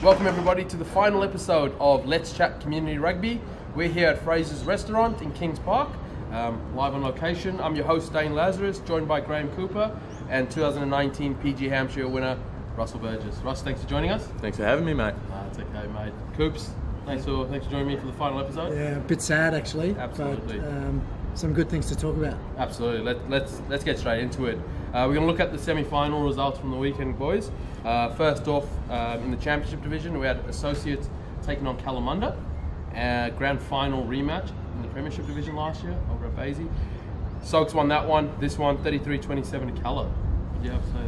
Welcome everybody to the final episode of Let's Chat Community Rugby. We're here at Fraser's Restaurant in Kings Park, live on location. I'm your host Dane Lazarus, joined by Graham Cooper and 2019 PG Hampshire winner Russell Burgess. Russ, thanks for joining us. Thanks for having me, mate. It's okay, mate. Coops, thanks for joining me for the final episode. Yeah, a bit sad actually. Absolutely. But, some good things to talk about. Absolutely. Let's get straight into it. We're going to look at the semi-final results from the weekend, boys. First off, in the championship division, we had Associates taking on Kalamunda. Grand final rematch in the premiership division last year over at Basie. Soaks won that one. This one, 33-27 to Calla. What do you have to say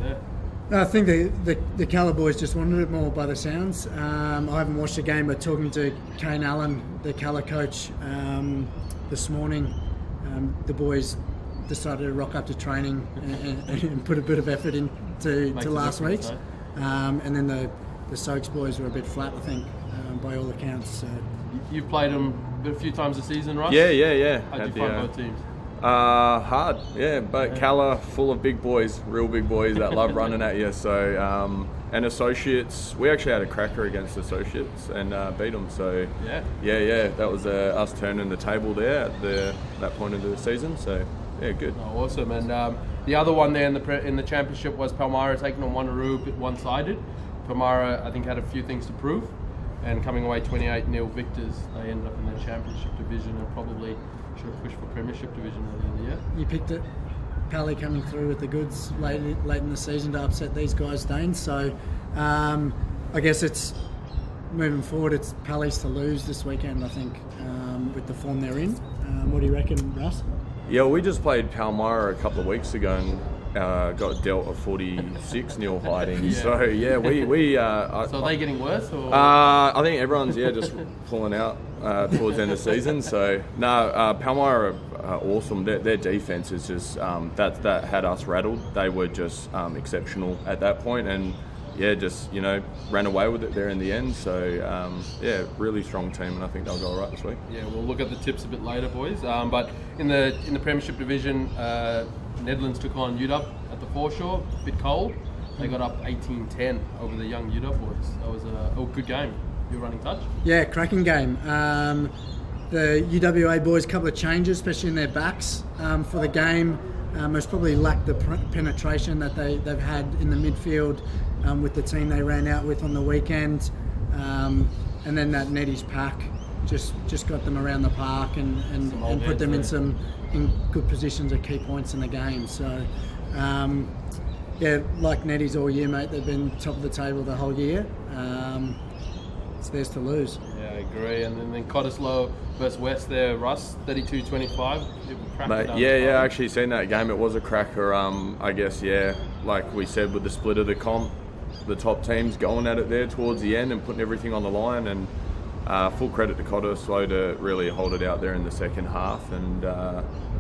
there? I think the Calla boys just wanted it more by the sounds. I haven't watched the game, but talking to Kane Allen, the Calla coach, this morning, the boys decided to rock up to training and put a bit of effort into last week's. And then the Soaks boys were a bit flat, I think, by all accounts. So. You've played them a few times this season, right? Yeah. How'd you find both teams? Hard, yeah, but Calla full of big boys, real big boys that love running at you. So, and Associates, we actually had a cracker against Associates and beat them. So, yeah, that was us turning the table there at that point of the season. So, yeah, good. Oh, awesome. And the other one there in the championship was Palmyra taking on Wanneroo, a bit one-sided. Palmyra, I think, had a few things to prove, and coming away 28-0 victors, they ended up in the championship division and probably should have pushed for premiership division earlier in the year. You picked it. Pally coming through with the goods late in the season to upset these guys, Dane. So I guess it's moving forward. It's Pally's to lose this weekend, I think, with the form they're in. What do you reckon, Russ? Yeah, we just played Palmyra a couple of weeks ago and got dealt a 46-0 hiding. Yeah. So yeah, we. So are they getting worse? Or? I think everyone's just pulling out towards the end of the season. So no, Palmyra are awesome. Their defense is just that had us rattled. They were just exceptional at that point, and just ran away with it there in the end. So really strong team, and I think they'll go all right this week. Yeah, we'll look at the tips a bit later, boys. But in the premiership division, Netherlands took on UW at the foreshore. A bit cold. They got up 18-10 over the young UW boys. That was a good game. You were running touch? Yeah, cracking game. The UWA boys, a couple of changes, especially in their backs for the game. Most probably lacked the penetration that they've had in the midfield with the team they ran out with on the weekend. And then that Neddy's pack just got them around the park and put them in good positions at key points in the game. So, like Neddy's all year, mate, they've been top of the table the whole year. It's theirs to lose. Yeah, I agree. And then Cottesloe versus West there, Russ, 32-25. Mate, I actually seen that game. It was a cracker. I guess, like we said with the split of the comp, the top teams going at it there towards the end and putting everything on the line. And full credit to Cottesloe to really hold it out there in the second half. And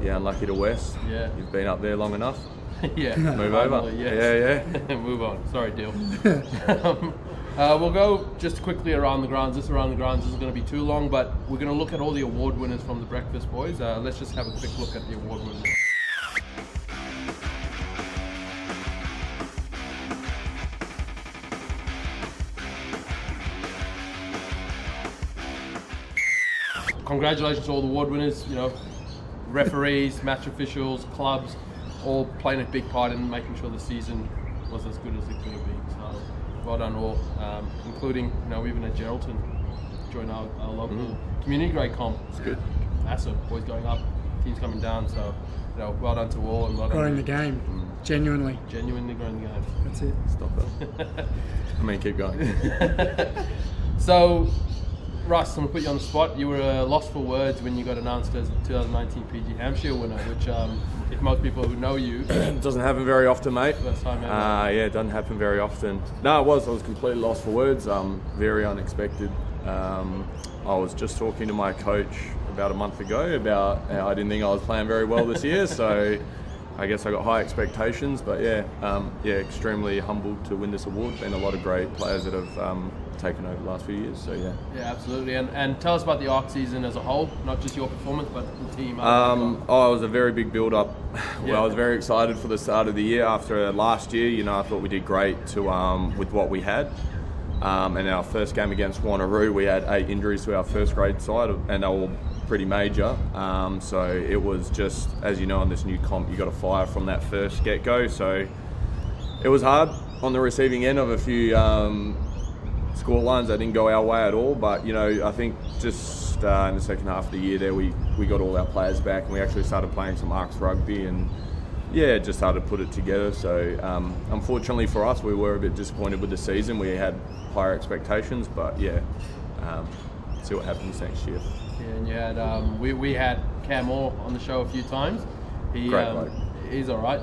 unlucky to West. Yeah, you've been up there long enough. Move over. Yes. Yeah. Move on. Sorry, deal. We'll go just quickly around the grounds. This around the grounds isn't going to be too long, but we're going to look at all the award winners from the breakfast, boys. Let's just have a quick look at the award winners. Congratulations to all the award winners, referees, match officials, clubs, all playing a big part in making sure the season was as good as it could have been. So well done all, including, even at Geraldton, join our local community grade comp. It's good. Massive, boys going up, teams coming down, so well done to all. And well done growing the game, genuinely growing the game. That's it. Stop that. Keep going. So, Russ, I'm going to put you on the spot. You were lost for words when you got announced as the 2019 PG Hampshire winner, which, if most people who know you... It doesn't happen very often, mate. First time ever. It doesn't happen very often. No, I was completely lost for words. Very unexpected. I was just talking to my coach about a month ago about how I didn't think I was playing very well this year, so I guess I got high expectations, but extremely humbled to win this award. Been a lot of great players that have taken over the last few years, so yeah. Yeah, absolutely. And tell us about the ARC season as a whole, not just your performance, but the team. It was a very big build-up. I was very excited for the start of the year. After last year, I thought we did great with what we had. And our first game against Wanneroo, we had 8 injuries to our first grade side, and they were all pretty major. So it was just, as you know, on this new comp, you got to fire from that first get-go. So it was hard on the receiving end of a few score lines that didn't go our way at all. But, you know, I think just in the second half of the year there, we got all our players back, and we actually started playing some Arcs rugby, and yeah, just started to put it together. So unfortunately for us, we were a bit disappointed with the season. We had higher expectations, but yeah, see what happens next year. Yeah, and you had we had Cam Moore on the show a few times. Great bloke. He's all right.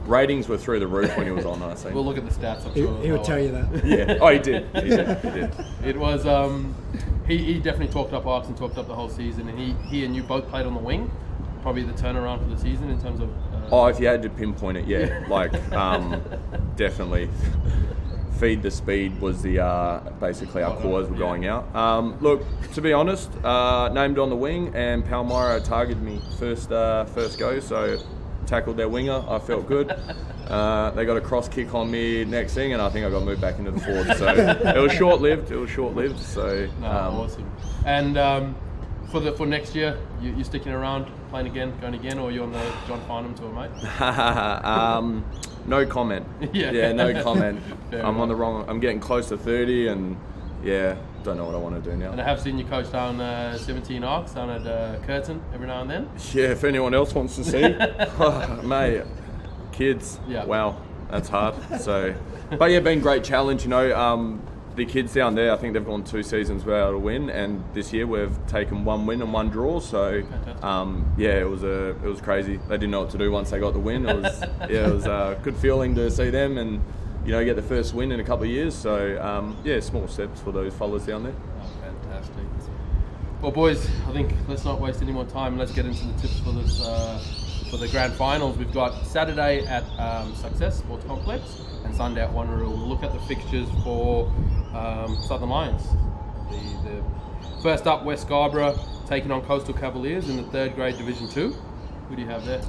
Ratings were through the roof when he was on, I think. We'll look at the stats, I'm sure. He would tell you that. Yeah. Oh, he did. He did. It was he definitely talked up Arcs and talked up the whole season, and he and you both played on the wing. Probably the turnaround for the season in terms of. If you had to pinpoint it, yeah, like definitely. Feed the speed was the basically our cores were going out. Look, to be honest, named on the wing, and Palmyra targeted me first go, so tackled their winger. I felt good. They got a cross kick on me next thing, and I think I got moved back into the forward. So it was short lived. So awesome. And for next year, you sticking around, going again, or you on the John Farnham tour, mate? No comment. Yeah, no comment. I'm getting close to 30, and yeah, don't know what I want to do now. And I have seen you coach down 17 Arcs down at Curtin every now and then. Yeah, if anyone else wants to see, mate, kids. Yeah. Wow, that's hard. So, but yeah, been a great challenge. You know, the kids down there, I think they've gone 2 seasons without a win, and this year we've taken 1 win and 1 draw. So, yeah, it was crazy. They didn't know what to do once they got the win. It was a good feeling to see them and, you know, get the first win in a couple of years. So, yeah, small steps for those fellas down there. Oh, fantastic. Well, boys, I think let's not waste any more time. Let's get into the tips for this for the grand finals. We've got Saturday at Success Sports Complex and Sunday at Wanneroo. We'll look at the fixtures for Southern Lions. The first up, West Scarborough taking on Coastal Cavaliers in the 3rd grade Division 2. Who do you have there?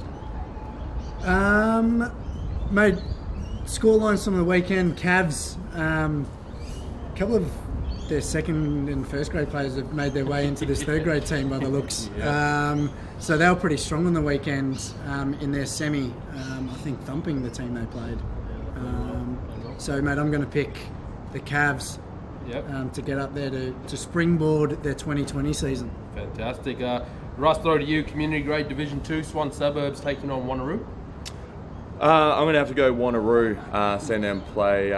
Mate, scorelines from the weekend. Cavs, a couple of their 2nd and 1st grade players have made their way into this 3rd grade team by the looks. Yeah. So they were pretty strong on the weekend in their semi. I think thumping the team they played. So, mate, I'm going to pick the Cavs to get up there to springboard their 2020 season. Fantastic. Russ, throw to you. Community grade Division 2, Swan Suburbs taking on Wanneroo. I'm going to have to go Wanneroo, send them play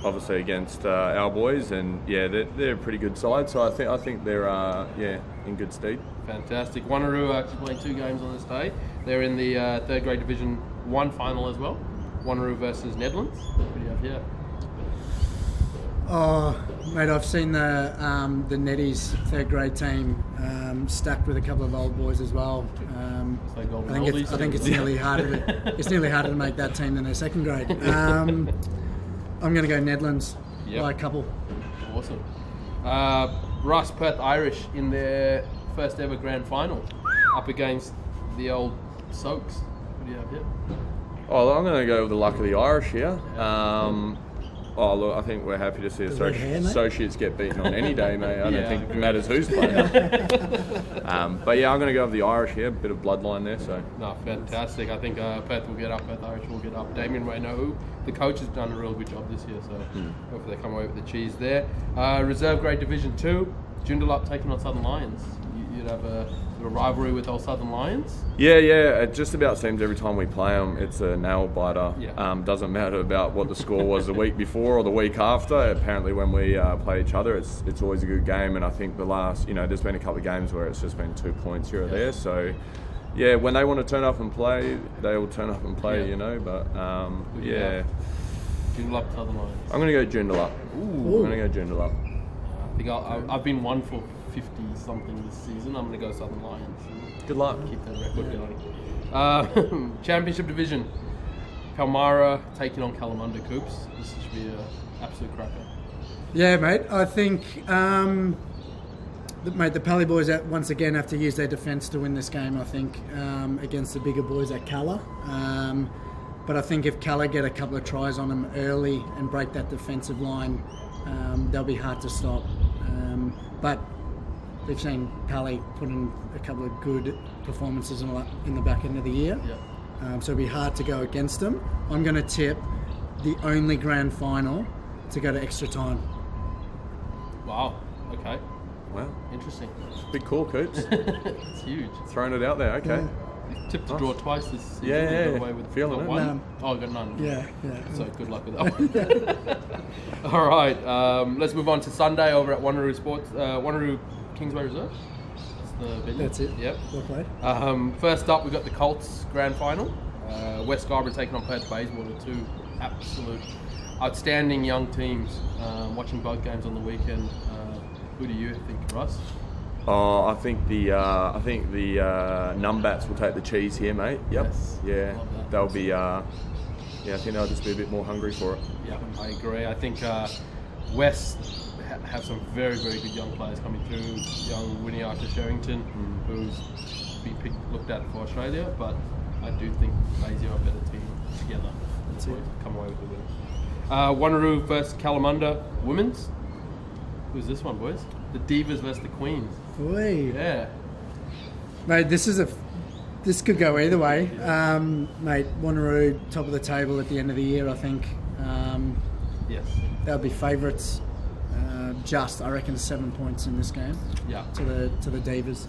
obviously against our boys, and yeah, they're a pretty good side. So I think they're in good stead. Fantastic. Wanneroo are actually playing 2 games on this day. They're in the 3rd grade Division 1 final as well. Wanneroo versus Nedlands. What do you have here? Oh, mate, I've seen the Netties 3rd grade team stacked with a couple of old boys as well. I think it's nearly harder. It's nearly harder to make that team than their 2nd grade. I'm going to go Nedlands by a couple. Awesome. Russ, Perth Irish in their first ever grand final up against the old Soaks. What do you have here? Oh, I'm going to go with the luck of the Irish here. Look, I think we're happy to see associates get beaten on any day, mate. I don't think it matters who's playing. But yeah, I'm going to go with the Irish here. A bit of bloodline there. So. No, fantastic. I think Perth will get up. Perth Irish will get up. Damien Raynaud, the coach, has done a real good job this year. So hopefully they come away with the cheese there. Reserve grade Division 2, Joondalup taking on Southern Lions. You'd have a rivalry with old Southern Lions? Yeah. It just about seems every time we play them, it's a nail biter. Yeah. Doesn't matter about what the score was the week before or the week after. Apparently, when we play each other, it's always a good game. And I think the last, there's been a couple of games where it's just been 2 points here or there. So, yeah, when they want to turn up and play, they will turn up and play. But yeah. Joondalup, Southern Lions. I'm going to go Joondalup. I'm going to go Joondalup. I think I've been 1 for 50 something this season. I'm going to go Southern Lions. Good luck. Keep that record going. Championship division. Palmyra taking on Kalamunda Coops. This should be an absolute cracker. Yeah, mate. I think, the Pally boys once again have to use their defence to win this game, I think, against the bigger boys at Calla. But I think if Calla get a couple of tries on them early and break that defensive line, they'll be hard to stop. But we've seen Pally put in a couple of good performances in the back end of the year. Yeah. So it'll be hard to go against them. I'm going to tip the only grand final to go to extra time. Wow. Okay. Wow. Interesting. Big call, Coops. It's huge. Throwing it out there. Okay. Yeah. Tipped to draw twice this season. Yeah. Got away with Feeling it. one. None. Oh, got none. Yeah. So good luck with that one. All right. Let's move on to Sunday over at Wanneroo Sports. Wanneroo Kingsway Reserve. That's the venue. That's it. Yep. Well played. First up, we've got the Colts Grand Final. West Scarborough taking on Perth Bayswater, two absolute outstanding young teams. Watching both games on the weekend. Who do you think, Russ? Oh, I think the Numbats will take the cheese here, mate. Yep. Yes. Yeah. Love that. They'll be. I think they'll just be a bit more hungry for it. Yeah, I agree. I think West have some very, very good young players coming through. Young Winnie Archer Sherrington, who's been looked at for Australia, but I do think Basie are a better team together. That's it. Come away with the win. Wanneroo versus Kalamunda Women's. Who's this one, boys? The Divas versus the Queens. Boy. Yeah. Mate, this could go either way. Mate, Wanneroo, top of the table at the end of the year, I think. Yes. They'll be favourites. I reckon 7 points in this game Yeah. to the Divas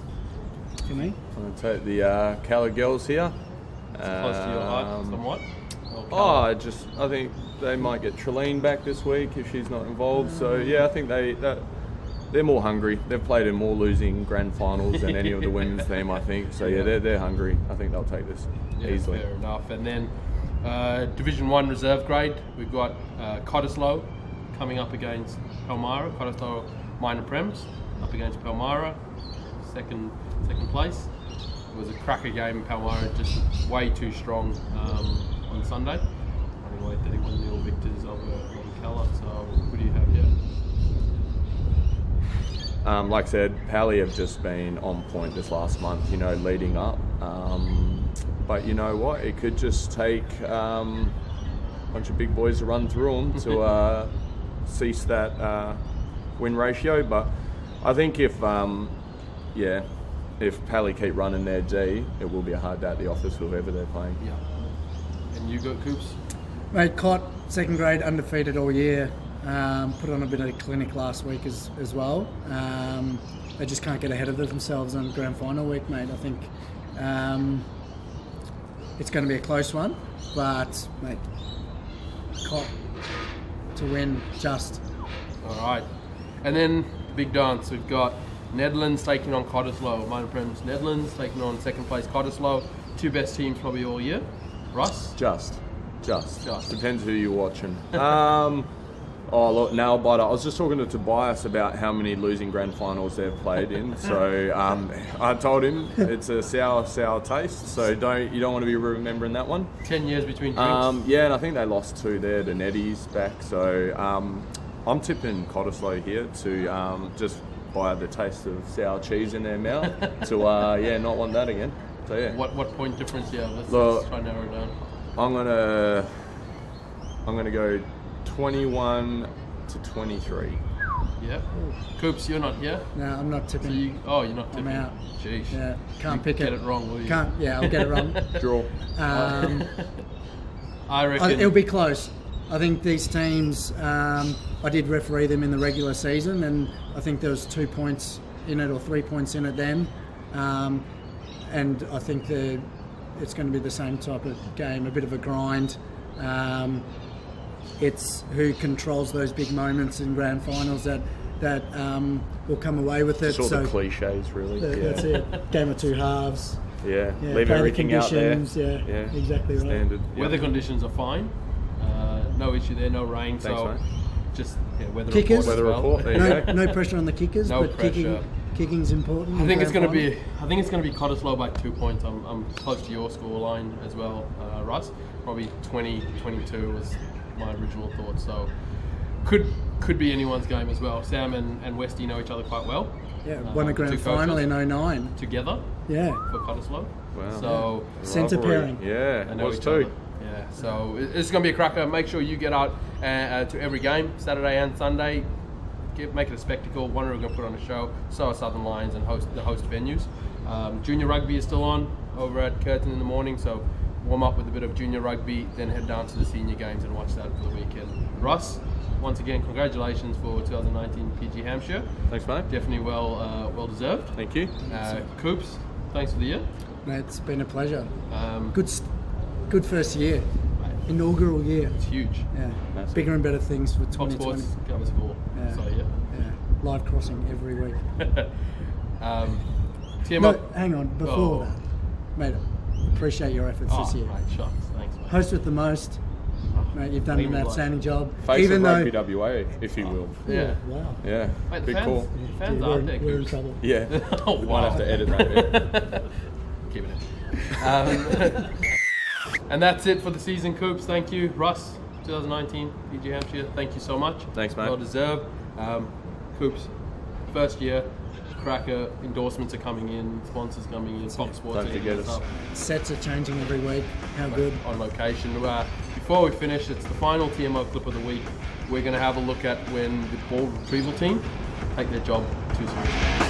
for me. I'm going to take the Calla girls here. Close to your heart, somewhat. I think they might get Trelane back this week if she's not involved. So yeah, I think they're more hungry. They've played in more losing grand finals than any of the women's team, I think. So yeah, they're hungry. I think they'll take this easily. Fair enough. And then Division 1 reserve grade, we've got Cottesloe coming up against Palmyra. Cottesloe Minor Prems up against Palmyra, second place. It was a cracker game. Palmyra just way too strong on Sunday. Running away 31-0 victors over Calla. So who do you have here? Like I said, Pally have just been on point this last month, leading up. But you know what? It could just take a bunch of big boys to run through them to cease that win ratio. But I think if Pally keep running their D, it will be a hard day at the office, whoever they're playing. Yeah. And you got Coops? Mate, Cott, second grade, undefeated all year. Put on a bit of a clinic last week as well. They just can't get ahead of themselves on grand final week, mate. I think it's going to be a close one, but mate, Cott to win just. All right. And then big dance. We've got Netherlands taking on Cottesloe. Minor Prems Netherlands taking on second place Cottesloe. Two best teams probably all year. Russ? Just. Depends who you're watching. Look, nail biter. I was just talking to Tobias about how many losing grand finals they've played in. So I told him it's a sour taste. So you don't want to be remembering that one. 10 years between drinks. Yeah, and I think they lost 2 there. The Netties back. So I'm tipping Cottesloe here to just by the taste of sour cheese in their mouth to not want that again. So yeah. What point difference do you have? Let's try and narrow it down. I'm gonna go 21-23. Yeah. Coops, you're not here. No, I'm not tipping. You're not tipping. I'm out. Jeez. Yeah, can't pick Get it. it wrong, will you? Can't. Yeah, I'll get it wrong. Draw. I reckon It'll be close. I think these teams. I did referee them in the regular season, and I think there was 2 points in it or 3 points in it then. And I think it's going to be the same type of game, a bit of a grind. It's who controls those big moments in grand finals that will come away with it. Just all the cliches, really. That's it. Game of two halves. Yeah, Yeah, leave play the everything out there. conditions, yeah, exactly right. Standard. weather conditions are fine. No issue there, no rain. Thanks, so mate. just Kickers? weather report. as Weather well. report. There you go. No pressure on the kickers, No but pressure. kicking's important. I think it's in going to grand be. I think it's going to be Cottesloe by 2 points. I'm close to your score line as well, Russ. Probably 20-22 was my original thought. So could be anyone's game as well. Sam and Westy know each other quite well. final. Yeah, won a two grand coaches final in 09. together Yeah, for Cottesloe. Wow. So Centre Rivalry. pairing. Yeah, I it know was each too. other. Yeah, so it's going to be a cracker. Make sure you get out to every game, Saturday and Sunday. Make it a spectacle. Wonder we're going to put on a show. So are Southern Lions and the host venues. Junior rugby is still on over at Curtin in the morning, so warm up with a bit of junior rugby, then head down to the senior games and watch that for the weekend. Russ, once again, congratulations for 2019 PG Hampshire. Thanks, mate. Definitely well deserved. Thank you. Coops, thanks for the year. Mate, it's been a pleasure. Good first year. Inaugural year. It's huge. Yeah. Massive. Bigger and better things for Top 2020. sports, cover score. Yeah. So yeah. Yeah. Live crossing every week. TMO. No, hang on. Before that, mate, appreciate your efforts this year. Right, shots. Thanks, mate. Host with the most. Mate, you've done an outstanding job. Face Even of though. Rugby WA, if you will. Yeah. Wow. Yeah. Mate, the Big call. fans Dude, are there. we're in Coops. trouble. Yeah. Oh, We wow. might have to edit that bit. Keeping it. And that's it for the season, Coops. Thank you, Russ. 2019 PG Hampshire. Thank you so much. Thanks, mate. Well deserved. Coops, first year, cracker. Endorsements are coming in. Sponsors coming in. Fox Sports. Don't forget us. Sets are changing every week. How good. On location. Before we finish, it's the final TMO clip of the week. We're going to have a look at when the ball retrieval team take their job too seriously.